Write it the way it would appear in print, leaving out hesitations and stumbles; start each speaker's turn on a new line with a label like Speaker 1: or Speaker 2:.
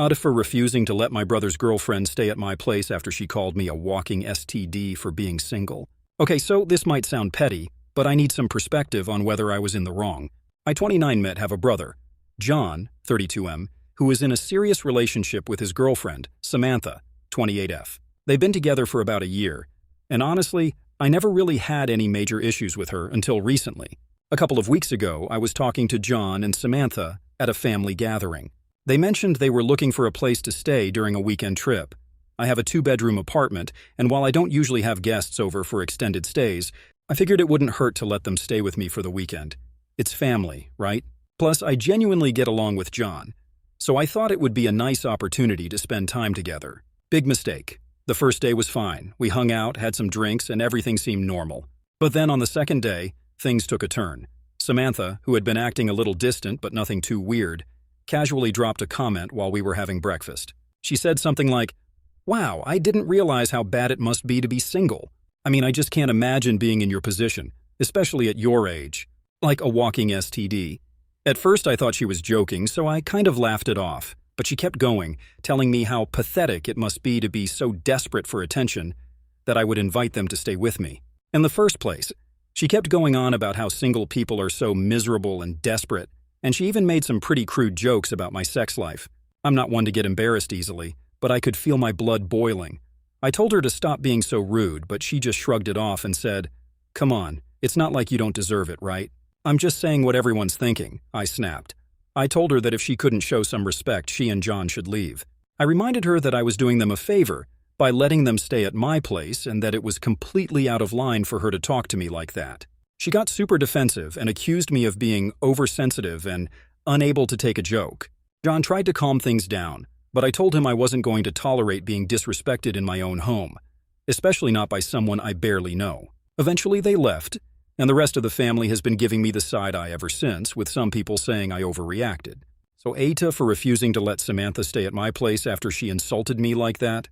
Speaker 1: Aita for refusing to let my brother's girlfriend stay at my place after she called me a walking STD for being single. Okay, so this might sound petty, but I need some perspective on whether I was in the wrong. I 29 met have a brother, John, 32M, who is in a serious relationship with his girlfriend, Samantha, 28F. They've been together for about a year, and honestly, I never really had any major issues with her until recently. A couple of weeks ago, I was talking to John and Samantha at a family gathering. They mentioned they were looking for a place to stay during a weekend trip. I have a 2-bedroom apartment, and while I don't usually have guests over for extended stays, I figured it wouldn't hurt to let them stay with me for the weekend. It's family, right? Plus, I genuinely get along with John, so I thought it would be a nice opportunity to spend time together. Big mistake. The first day was fine. We hung out, had some drinks, and everything seemed normal. But then on the second day, things took a turn. Samantha, who had been acting a little distant but nothing too weird, casually dropped a comment while we were having breakfast. She said something like, "Wow, I didn't realize how bad it must be to be single. I mean, I just can't imagine being in your position, especially at your age. Like a walking STD. At first I thought she was joking, so I kind of laughed it off, but she kept going, telling me how pathetic it must be to be so desperate for attention that I would invite them to stay with me. In the first place, she kept going on about how single people are so miserable and desperate, and she even made some pretty crude jokes about my sex life. I'm not one to get embarrassed easily, but I could feel my blood boiling. I told her to stop being so rude, but she just shrugged it off and said, "Come on, it's not like you don't deserve it, right?" "I'm just saying what everyone's thinking," I snapped. I told her that if she couldn't show some respect, she and John should leave. I reminded her that I was doing them a favor by letting them stay at my place and that it was completely out of line for her to talk to me like that. She got super defensive and accused me of being oversensitive and unable to take a joke. John tried to calm things down, but I told him I wasn't going to tolerate being disrespected in my own home, especially not by someone I barely know. Eventually they left, and the rest of the family has been giving me the side eye ever since, with some people saying I overreacted. So Aita for refusing to let Samantha stay at my place after she insulted me like that?